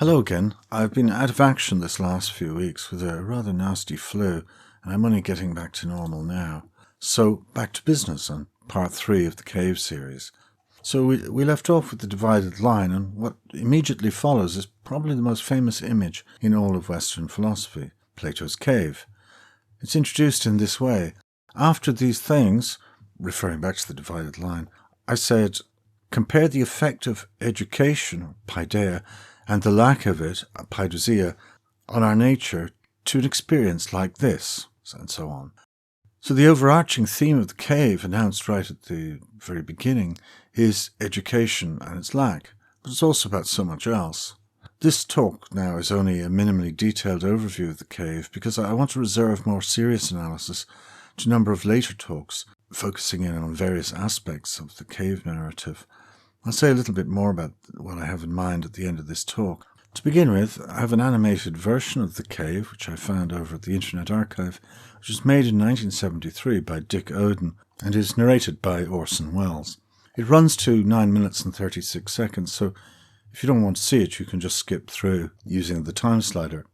Hello again. I've been out of action this last few weeks with a rather nasty flu, and I'm only getting back to normal now. So, back to business on part 3 of the cave series. So we left off with the divided line, and what immediately follows is probably the most famous image in all of Western philosophy, Plato's cave. It's introduced in this way. After these things, referring back to the divided line, I said, compare the effect of education, paideia, and the lack of it, paidousia, on our nature to an experience like this, and so on. So the overarching theme of the cave, announced right at the very beginning, is education and its lack, but it's also about so much else. This talk now is only a minimally detailed overview of the cave because I want to reserve more serious analysis to a number of later talks, focusing in on various aspects of the cave narrative. I'll say a little bit more about what I have in mind at the end of this talk. To begin with, I have an animated version of the cave, which I found over at the Internet Archive, which was made in 1973 by Dick Oden and is narrated by Orson Welles. It runs to 9 minutes and 36 seconds, so if you don't want to see it, you can just skip through using the time slider.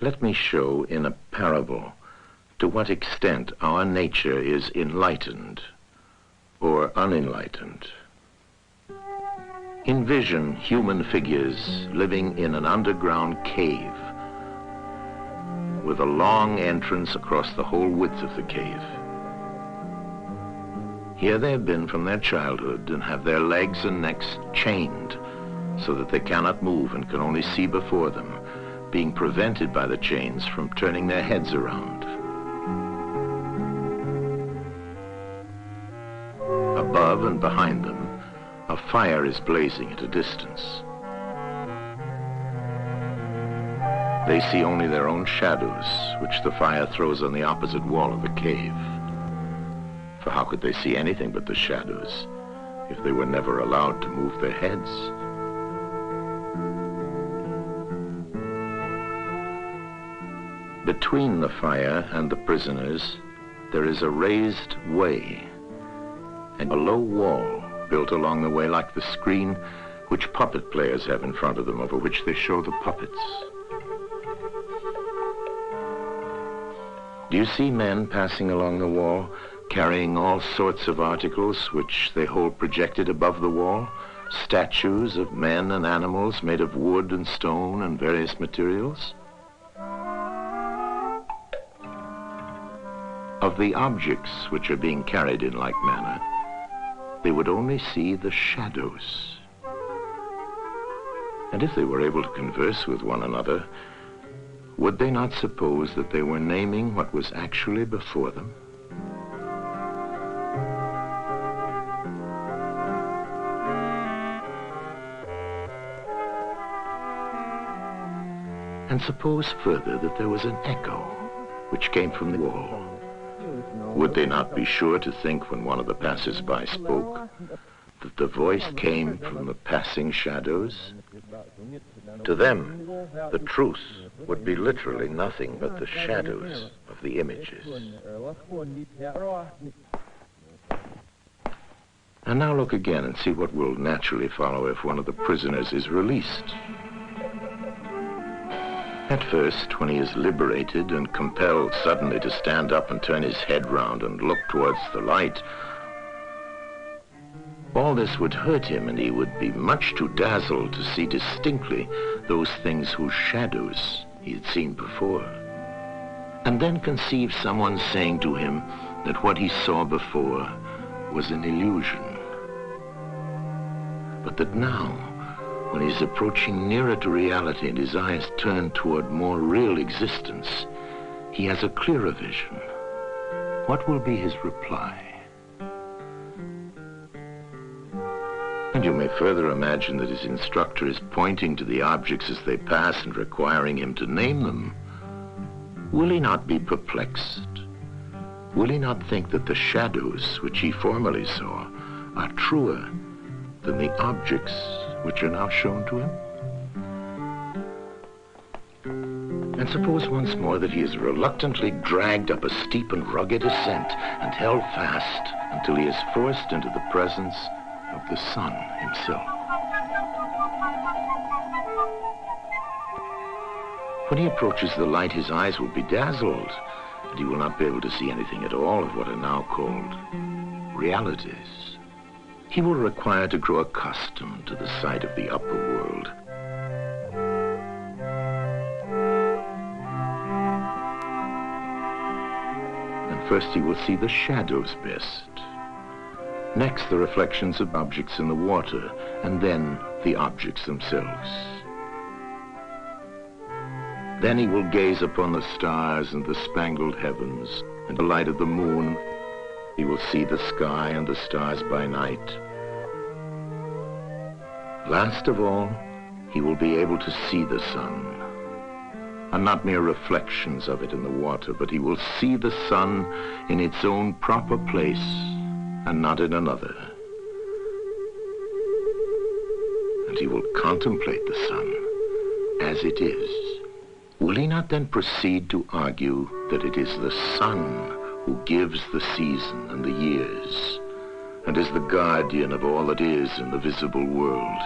Let me show in a parable to what extent our nature is enlightened or unenlightened. Envision human figures living in an underground cave with a long entrance across the whole width of the cave. Here they have been from their childhood and have their legs and necks chained so that they cannot move and can only see before them, being prevented by the chains from turning their heads around. Above and behind them, a fire is blazing at a distance. They see only their own shadows, which the fire throws on the opposite wall of the cave. For how could they see anything but the shadows if they were never allowed to move their heads? Between the fire and the prisoners, there is a raised way and a low wall built along the way like the screen which puppet players have in front of them, over which they show the puppets. Do you see men passing along the wall, carrying all sorts of articles which they hold projected above the wall? Statues of men and animals made of wood and stone and various materials? Of the objects which are being carried in like manner, they would only see the shadows. And if they were able to converse with one another, would they not suppose that they were naming what was actually before them? And suppose further that there was an echo which came from the wall. Would they not be sure to think, when one of the passers-by spoke, that the voice came from the passing shadows? To them, the truth would be literally nothing but the shadows of the images. And now look again and see what will naturally follow if one of the prisoners is released. At first, when he is liberated and compelled suddenly to stand up and turn his head round and look towards the light, all this would hurt him, and he would be much too dazzled to see distinctly those things whose shadows he had seen before. And then conceive someone saying to him that what he saw before was an illusion, but that now, when he is approaching nearer to reality and his eyes turn toward more real existence, he has a clearer vision. What will be his reply? And you may further imagine that his instructor is pointing to the objects as they pass and requiring him to name them. Will he not be perplexed? Will he not think that the shadows which he formerly saw are truer than the objects which are now shown to him? And suppose once more that he is reluctantly dragged up a steep and rugged ascent and held fast until he is forced into the presence of the sun himself. When he approaches the light, his eyes will be dazzled, and he will not be able to see anything at all of what are now called realities. He will require to grow accustomed to the sight of the upper world. And first he will see the shadows best. Next, the reflections of objects in the water, and then the objects themselves. Then he will gaze upon the stars and the spangled heavens, and the light of the moon. He will see the sky and the stars by night. Last of all, he will be able to see the sun, and not mere reflections of it in the water, but he will see the sun in its own proper place, and not in another. And he will contemplate the sun as it is. Will he not then proceed to argue that it is the sun who gives the season and the years, and is the guardian of all that is in the visible world,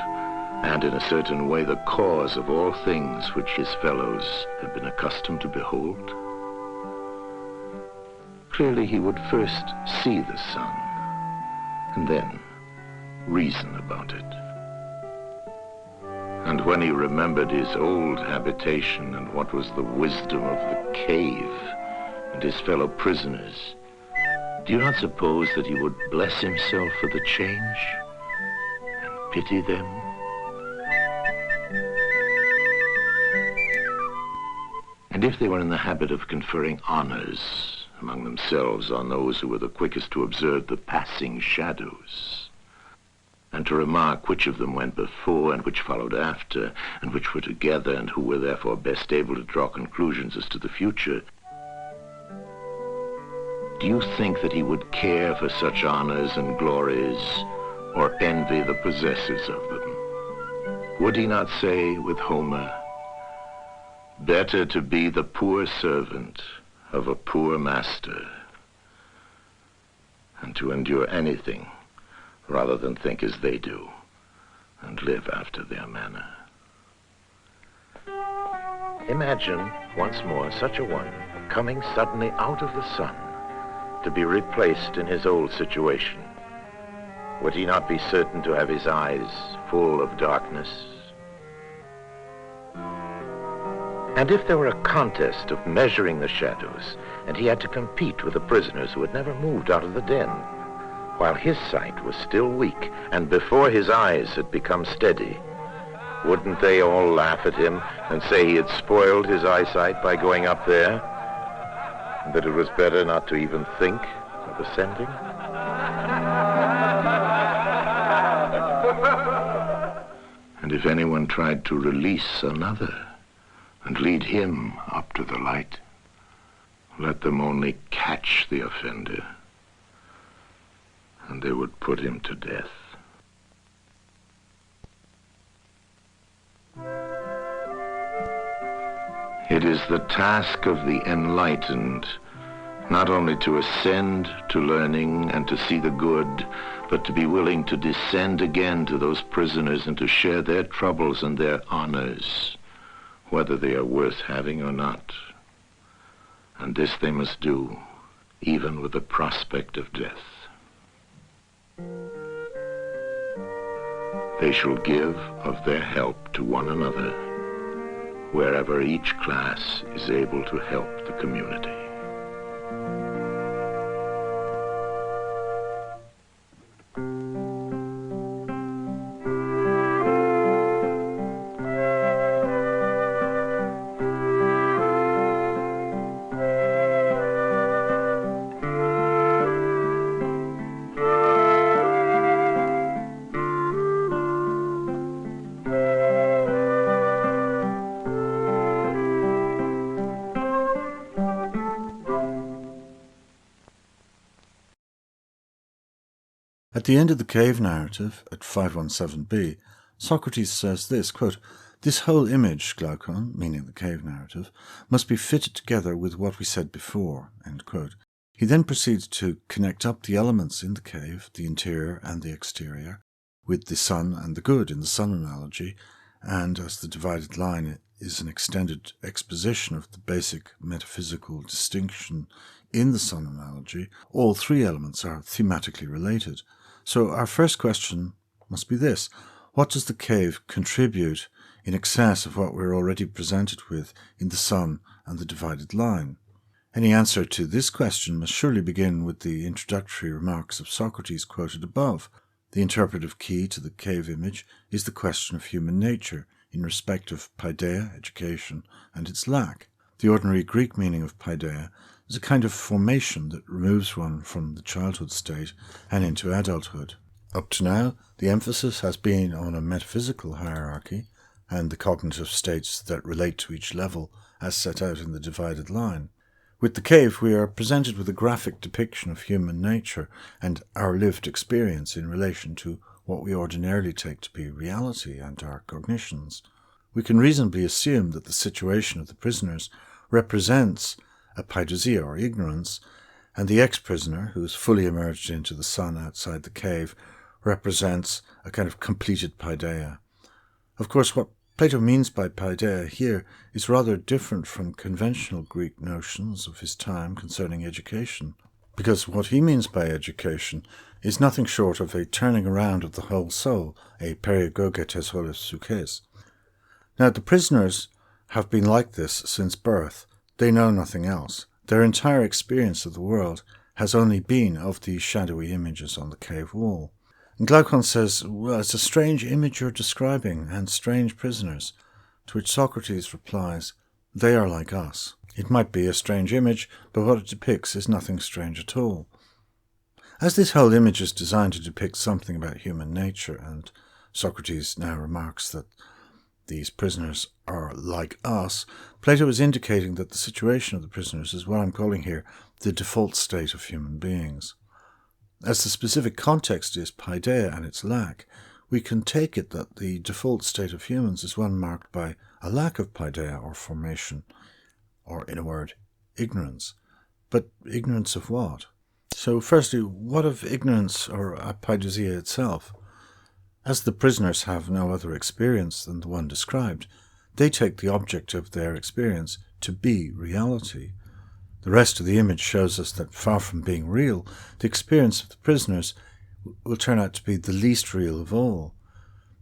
and in a certain way the cause of all things which his fellows have been accustomed to behold? Clearly he would first see the sun, and then reason about it. And when he remembered his old habitation and what was the wisdom of the cave and his fellow prisoners, do you not suppose that he would bless himself for the change and pity them? And if they were in the habit of conferring honors among themselves on those who were the quickest to observe the passing shadows, and to remark which of them went before and which followed after, and which were together, and who were therefore best able to draw conclusions as to the future, do you think that he would care for such honors and glories, or envy the possessors of them? Would he not say with Homer, "Better to be the poor servant of a poor master, and to endure anything rather than think as they do and live after their manner"? Imagine once more such a one coming suddenly out of the sun to be replaced in his old situation. Would he not be certain to have his eyes full of darkness? And if there were a contest of measuring the shadows, and he had to compete with the prisoners who had never moved out of the den, while his sight was still weak and before his eyes had become steady, wouldn't they all laugh at him and say he had spoiled his eyesight by going up there, and that it was better not to even think of ascending? And if anyone tried to release another and lead him up to the light, let them only catch the offender, and they would put him to death. It is the task of the enlightened not only to ascend to learning and to see the good, but to be willing to descend again to those prisoners and to share their troubles and their honors, whether they are worth having or not. And this they must do, even with the prospect of death. They shall give of their help to one another, wherever each class is able to help the community. At the end of the cave narrative, at 517b, Socrates says this, quote, "This whole image, Glaucon," meaning the cave narrative, "must be fitted together with what we said before." End quote. He then proceeds to connect up the elements in the cave, the interior and the exterior, with the sun and the good in the sun analogy, and as the divided line is an extended exposition of the basic metaphysical distinction in the sun analogy, all three elements are thematically related. So our first question must be this: what does the cave contribute in excess of what we're already presented with in the sun and the divided line? Any answer to this question must surely begin with the introductory remarks of Socrates quoted above. The interpretive key to the cave image is the question of human nature in respect of paideia, education, and its lack. The ordinary Greek meaning of paideia is a kind of formation that removes one from the childhood state and into adulthood. Up to now, the emphasis has been on a metaphysical hierarchy and the cognitive states that relate to each level as set out in the divided line. With the cave, we are presented with a graphic depiction of human nature and our lived experience in relation to what we ordinarily take to be reality and our cognitions. We can reasonably assume that the situation of the prisoners represents a paideia or ignorance, and the ex-prisoner, who is fully emerged into the sun outside the cave, represents a kind of completed paideia. Of course, what Plato means by paideia here is rather different from conventional Greek notions of his time concerning education, because what he means by education is nothing short of a turning around of the whole soul, a perigoge tes holis psyches. Now, the prisoners have been like this since birth. They know nothing else. Their entire experience of the world has only been of these shadowy images on the cave wall. And Glaucon says, well, it's a strange image you're describing, and strange prisoners, to which Socrates replies, they are like us. It might be a strange image, but what it depicts is nothing strange at all. As this whole image is designed to depict something about human nature, and Socrates now remarks that these prisoners are like us, Plato is indicating that the situation of the prisoners is what I'm calling here the default state of human beings. As the specific context is paideia and its lack, we can take it that the default state of humans is one marked by a lack of paideia or formation, or in a word, ignorance. But ignorance of what? So firstly, what of ignorance or apaideia itself? As the prisoners have no other experience than the one described, they take the object of their experience to be reality. The rest of the image shows us that far from being real, the experience of the prisoners will turn out to be the least real of all.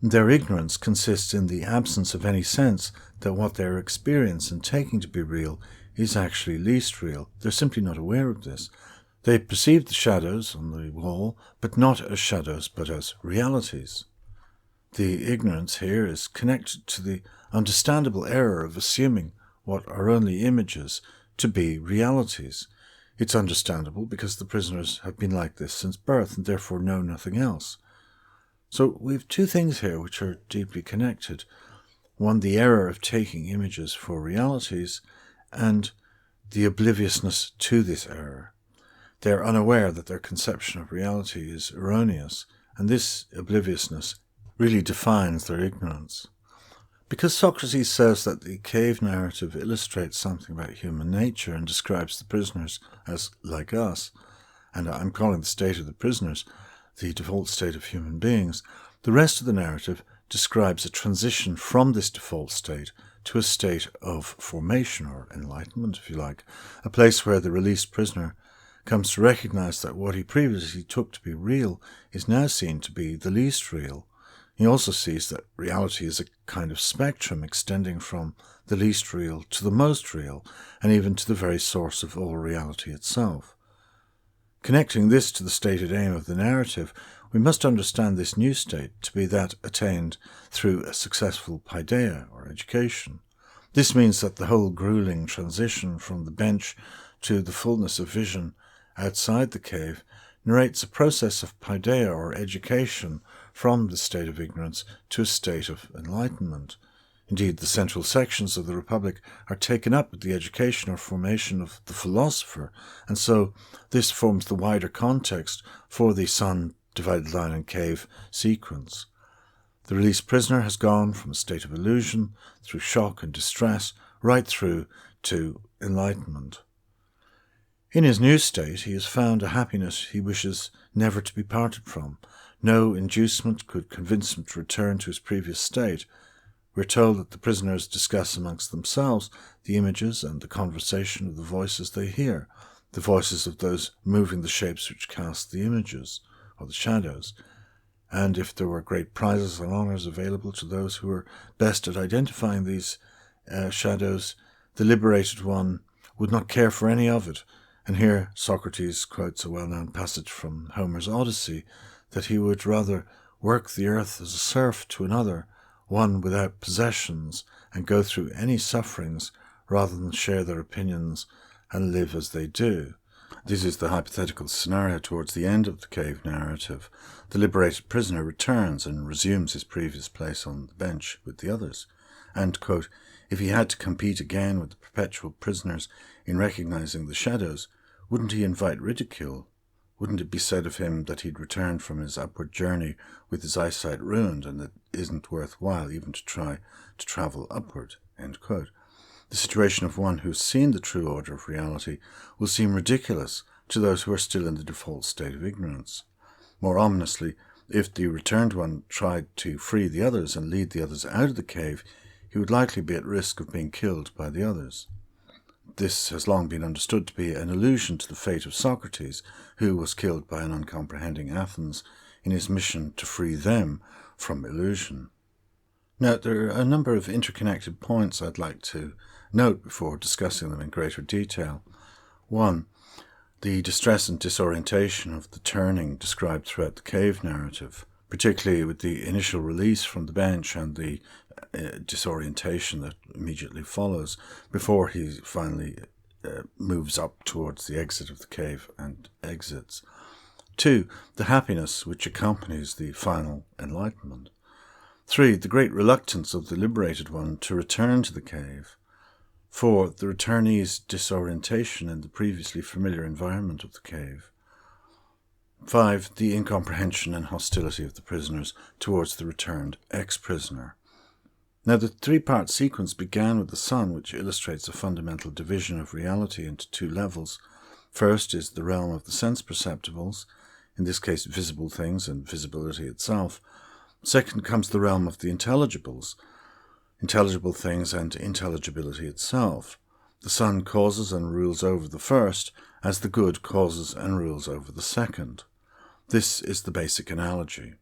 Their ignorance consists in the absence of any sense that what they're experiencing and taking to be real is actually least real. They're simply not aware of this. They perceive the shadows on the wall, but not as shadows, but as realities. The ignorance here is connected to the understandable error of assuming what are only images to be realities. It's understandable because the prisoners have been like this since birth and therefore know nothing else. So we have two things here which are deeply connected. One, the error of taking images for realities, and the obliviousness to this error. They are unaware that their conception of reality is erroneous, and this obliviousness really defines their ignorance. Because Socrates says that the cave narrative illustrates something about human nature and describes the prisoners as like us, and I'm calling the state of the prisoners the default state of human beings, the rest of the narrative describes a transition from this default state to a state of formation or enlightenment, if you like, a place where the released prisoner comes to recognize that what he previously took to be real is now seen to be the least real. He also sees that reality is a kind of spectrum extending from the least real to the most real, and even to the very source of all reality itself. Connecting this to the stated aim of the narrative, we must understand this new state to be that attained through a successful paideia, or education. This means that the whole grueling transition from the bench to the fullness of vision outside the cave narrates a process of paideia, or education, from the state of ignorance to a state of enlightenment. Indeed, the central sections of the Republic are taken up with the education or formation of the philosopher, and so this forms the wider context for the sun, divided line and cave sequence. The released prisoner has gone from a state of illusion, through shock and distress, right through to enlightenment. In his new state, he has found a happiness he wishes never to be parted from. No inducement could convince him to return to his previous state. We are told that the prisoners discuss amongst themselves the images and the conversation of the voices they hear, the voices of those moving the shapes which cast the images, or the shadows. And if there were great prizes and honours available to those who were best at identifying these shadows, the liberated one would not care for any of it. And here Socrates quotes a well-known passage from Homer's Odyssey, that he would rather work the earth as a serf to another, one without possessions, and go through any sufferings, rather than share their opinions and live as they do. This is the hypothetical scenario towards the end of the cave narrative. The liberated prisoner returns and resumes his previous place on the bench with the others. And, quote, if he had to compete again with the perpetual prisoners in recognizing the shadows, wouldn't he invite ridicule? Wouldn't it be said of him that he'd returned from his upward journey with his eyesight ruined, and that it isn't worthwhile even to try to travel upward? End quote. The situation of one who's seen the true order of reality will seem ridiculous to those who are still in the default state of ignorance. More ominously, if the returned one tried to free the others and lead the others out of the cave, he would likely be at risk of being killed by the others. This has long been understood to be an allusion to the fate of Socrates, who was killed by an uncomprehending Athens in his mission to free them from illusion. Now, there are a number of interconnected points I'd like to note before discussing them in greater detail. 1. The distress and disorientation of the turning described throughout the cave narrative, particularly with the initial release from the bench and the disorientation that immediately follows before he finally moves up towards the exit of the cave and exits. 2. The happiness which accompanies the final enlightenment. 3. The great reluctance of the liberated one to return to the cave. 4. The returnee's disorientation in the previously familiar environment of the cave. 5. The incomprehension and hostility of the prisoners towards the returned ex-prisoner. Now, the three-part sequence began with the sun, which illustrates a fundamental division of reality into two levels. First is the realm of the sense perceptibles, in this case visible things and visibility itself. Second comes the realm of the intelligibles, intelligible things and intelligibility itself. The sun causes and rules over the first, as the good causes and rules over the second. This is the basic analogy.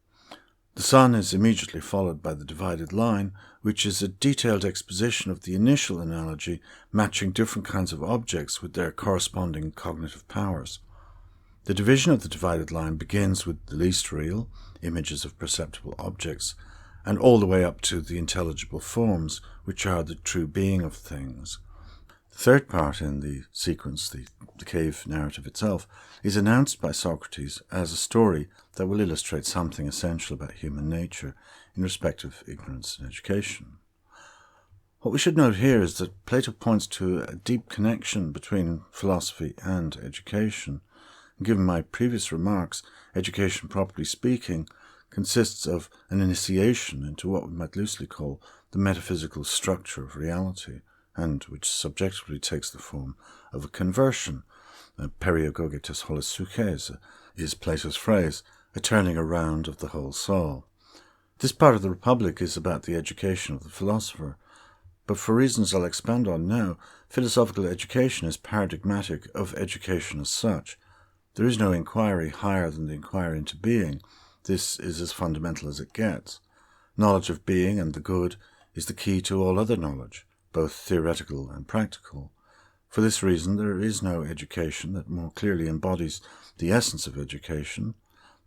The sun is immediately followed by the divided line, which is a detailed exposition of the initial analogy, matching different kinds of objects with their corresponding cognitive powers. The division of the divided line begins with the least real, images of perceptible objects, and all the way up to the intelligible forms, which are the true being of things. The third part in the sequence, the cave narrative itself, is announced by Socrates as a story that will illustrate something essential about human nature in respect of ignorance and education. What we should note here is that Plato points to a deep connection between philosophy and education. Given my previous remarks, education, properly speaking, consists of an initiation into what we might loosely call the metaphysical structure of reality, and which subjectively takes the form of a conversion. Periogogetes holosouches is Plato's phrase, a turning around of the whole soul. This part of the Republic is about the education of the philosopher. but for reasons I'll expand on now, philosophical education is paradigmatic of education as such. There is no inquiry higher than the inquiry into being. This is as fundamental as it gets. Knowledge of being and the good is the key to all other knowledge, both theoretical and practical. For this reason, there is no education that more clearly embodies the essence of education,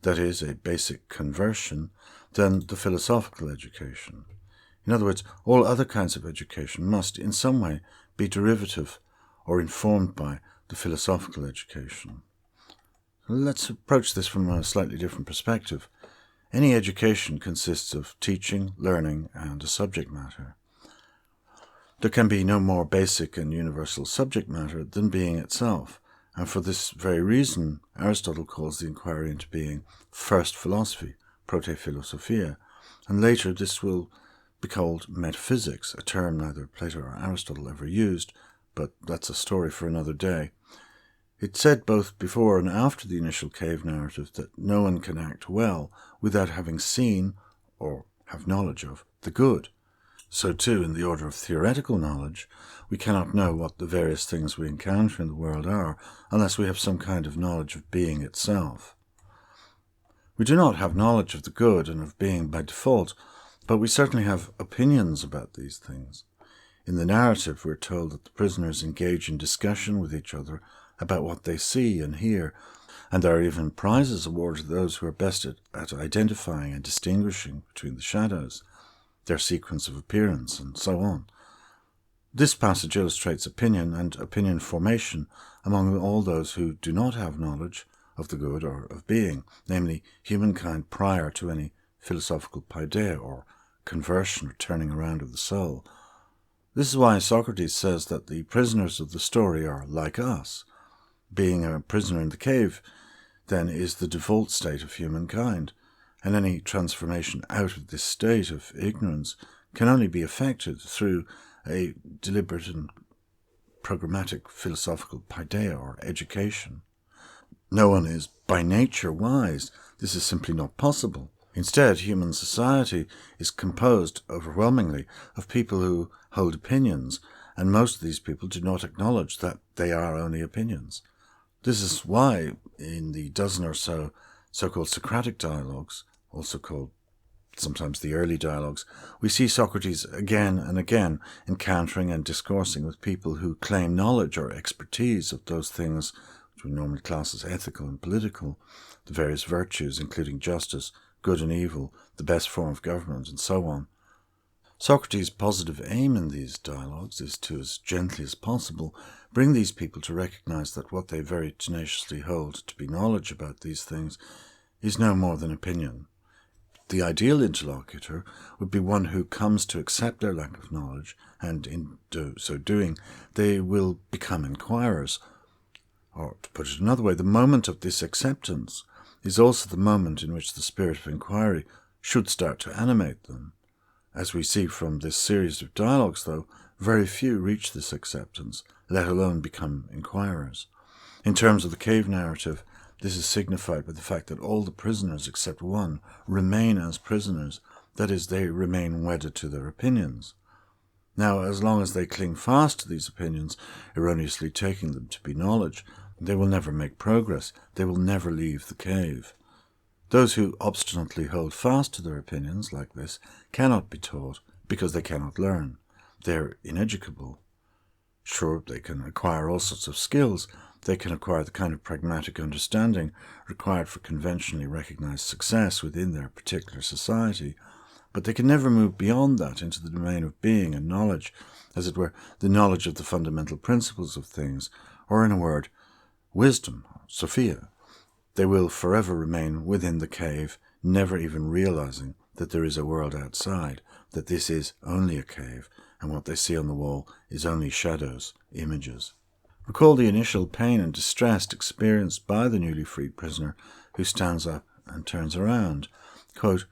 that is, a basic conversion, than the philosophical education. In other words, all other kinds of education must, in some way, be derivative or informed by the philosophical education. Let's approach this from a slightly different perspective. Any education consists of teaching, learning, and a subject matter. There can be no more basic and universal subject matter than being itself, and for this very reason, Aristotle calls the inquiry into being first philosophy, prote-philosophia, and later this will be called metaphysics, a term neither Plato or Aristotle ever used, but that's a story for another day. It's said both before and after the initial cave narrative that no one can act well without having seen, or have knowledge of, the good. So too, in the order of theoretical knowledge, we cannot know what the various things we encounter in the world are unless we have some kind of knowledge of being itself. We do not have knowledge of the good and of being by default, but we certainly have opinions about these things. In the narrative, we're told that the prisoners engage in discussion with each other about what they see and hear, and there are even prizes awarded to those who are best at identifying and distinguishing between the shadows, their sequence of appearance, and so on. This passage illustrates opinion and opinion formation among all those who do not have knowledge of the good or of being, namely humankind prior to any philosophical paideia, or conversion or turning around of the soul. This is why Socrates says that the prisoners of the story are like us. Being a prisoner in the cave, then, is the default state of humankind, and any transformation out of this state of ignorance can only be effected through a deliberate and programmatic philosophical paideia, or education. No one is by nature wise. This is simply not possible. Instead, human society is composed overwhelmingly of people who hold opinions, and most of these people do not acknowledge that they are only opinions. This is why, in the dozen or so so-called Socratic dialogues, also called sometimes the early dialogues, we see Socrates again and again encountering and discoursing with people who claim knowledge or expertise of those things which we normally class as ethical and political, the various virtues including justice, good and evil, the best form of government, and so on. Socrates' positive aim in these dialogues is to, as gently as possible, bring these people to recognize that what they very tenaciously hold to be knowledge about these things is no more than opinion. The ideal interlocutor would be one who comes to accept their lack of knowledge, and in so doing, they will become inquirers. Or, to put it another way, the moment of this acceptance is also the moment in which the spirit of inquiry should start to animate them. As we see from this series of dialogues, though, very few reach this acceptance, let alone become inquirers. In terms of the cave narrative, this is signified by the fact that all the prisoners except one remain as prisoners, that is, they remain wedded to their opinions. Now, as long as they cling fast to these opinions, erroneously taking them to be knowledge, they will never make progress, they will never leave the cave. Those who obstinately hold fast to their opinions like this cannot be taught because they cannot learn. They are ineducable. Sure, they can acquire all sorts of skills. They can acquire the kind of pragmatic understanding required for conventionally recognized success within their particular society, but they can never move beyond that into the domain of being and knowledge, as it were, the knowledge of the fundamental principles of things, or in a word, wisdom, Sophia. They will forever remain within the cave, never even realizing that there is a world outside, that this is only a cave, and what they see on the wall is only shadows, images. Recall the initial pain and distress experienced by the newly freed prisoner who stands up and turns around. Quote,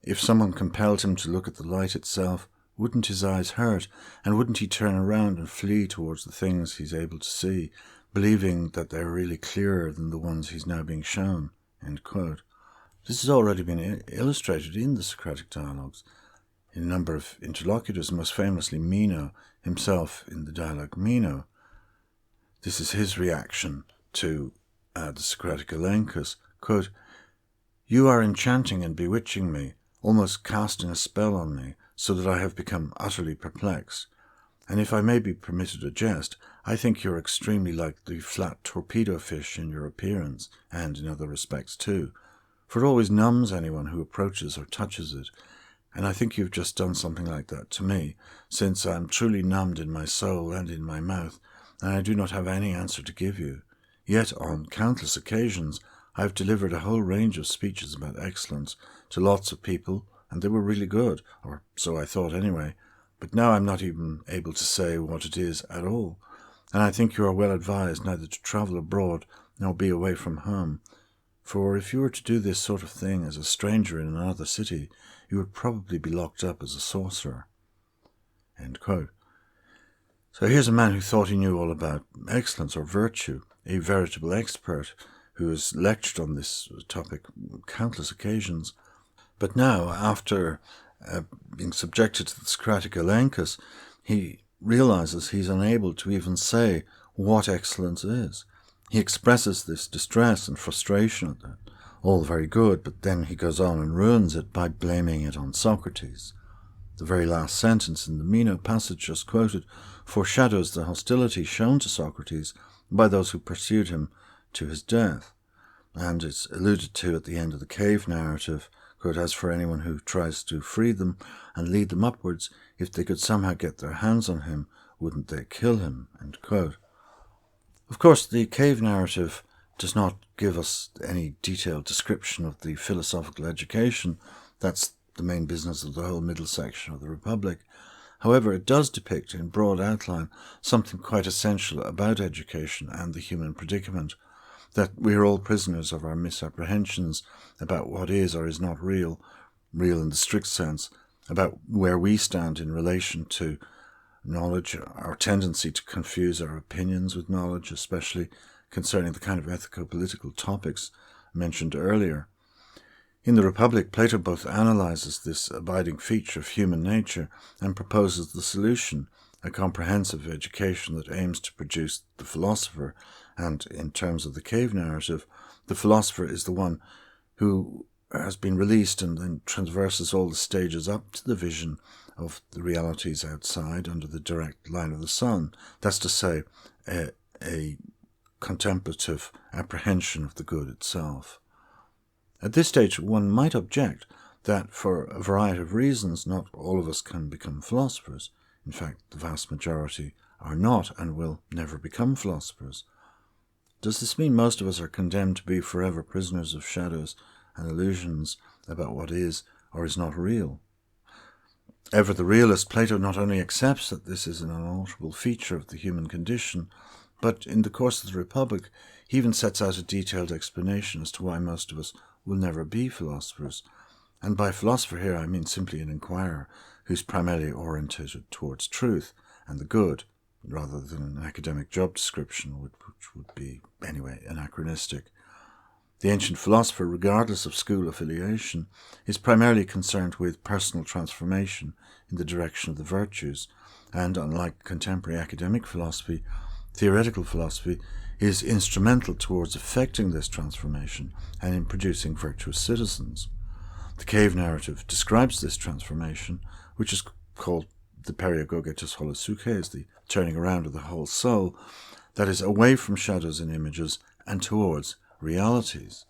"If someone compelled him to look at the light itself, wouldn't his eyes hurt, and wouldn't he turn around and flee towards the things he's able to see, believing that they're really clearer than the ones he's now being shown?" End quote. This has already been illustrated in the Socratic dialogues. in a number of interlocutors, most famously Meno himself in the dialogue Meno. This is his reaction to the Socratic Elenchus. Quote, "You are enchanting and bewitching me, almost casting a spell on me, so that I have become utterly perplexed. And if I may be permitted a jest, I think you are extremely like the flat torpedo fish in your appearance, and in other respects too, for it always numbs anyone who approaches or touches it, and I think you've just done something like that to me, since I am truly numbed in my soul and in my mouth, and I do not have any answer to give you. Yet on countless occasions I have delivered a whole range of speeches about excellence to lots of people, and they were really good, or so I thought anyway, but now I'm not even able to say what it is at all, and I think you are well advised neither to travel abroad nor be away from home, for if you were to do this sort of thing as a stranger in another city, you would probably be locked up as a sorcerer." End quote. So here's a man who thought he knew all about excellence or virtue, a veritable expert who has lectured on this topic countless occasions. But now, after being subjected to the Socratic Elenchus, he realizes he's unable to even say what excellence is. He expresses this distress and frustration at that. All very good, but then he goes on and ruins it by blaming it on Socrates. The very last sentence in the Meno passage just quoted foreshadows the hostility shown to Socrates by those who pursued him to his death, and it's alluded to at the end of the cave narrative. Quote, "As for anyone who tries to free them and lead them upwards, if they could somehow get their hands on him, wouldn't they kill him?" End quote. Of course, the cave narrative does not give us any detailed description of the philosophical education. That's the main business of the whole middle section of the Republic. However, it does depict in broad outline something quite essential about education and the human predicament, that we are all prisoners of our misapprehensions about what is or is not real in the strict sense, about where we stand in relation to knowledge, our tendency to confuse our opinions with knowledge, especially concerning the kind of ethico-political topics mentioned earlier. In the Republic, Plato both analyzes this abiding feature of human nature and proposes the solution, a comprehensive education that aims to produce the philosopher, and in terms of the cave narrative, the philosopher is the one who has been released and then traverses all the stages up to the vision of the realities outside under the direct line of the sun. That's to say, a contemplative apprehension of the good itself. At this stage, one might object that for a variety of reasons, not all of us can become philosophers. In fact, the vast majority are not and will never become philosophers. Does this mean most of us are condemned to be forever prisoners of shadows and illusions about what is or is not real? Ever the realist, Plato not only accepts that this is an unalterable feature of the human condition, but in the course of the Republic, he even sets out a detailed explanation as to why most of us will never be philosophers. And by philosopher here I mean simply an inquirer who's primarily orientated towards truth and the good, rather than an academic job description, which would be, anyway, anachronistic. The ancient philosopher, regardless of school affiliation, is primarily concerned with personal transformation in the direction of the virtues, and unlike contemporary academic philosophy, theoretical philosophy is instrumental towards effecting this transformation and in producing virtuous citizens. The cave narrative describes this transformation, which is called the periogogetos holosukes, the turning around of the whole soul, that is away from shadows and images and towards realities.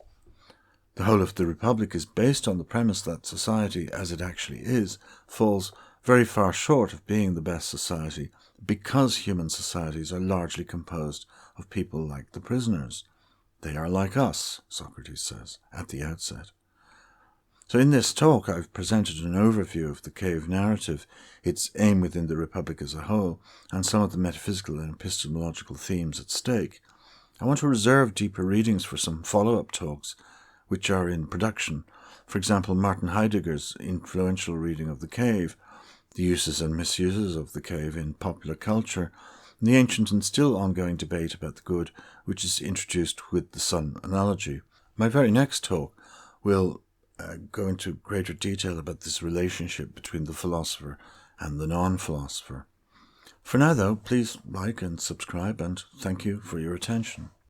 The whole of the Republic is based on the premise that society, as it actually is, falls very far short of being the best society because human societies are largely composed of people like the prisoners. They are like us, Socrates says at the outset. So in this talk I've presented an overview of the cave narrative, its aim within the Republic as a whole, and some of the metaphysical and epistemological themes at stake. I want to reserve deeper readings for some follow-up talks which are in production. For example, Martin Heidegger's influential reading of the cave, the uses and misuses of the cave in popular culture, and the ancient and still ongoing debate about the good which is introduced with the sun analogy. My very next talk will go into greater detail about this relationship between the philosopher and the non-philosopher. For now, though, please like and subscribe, and thank you for your attention.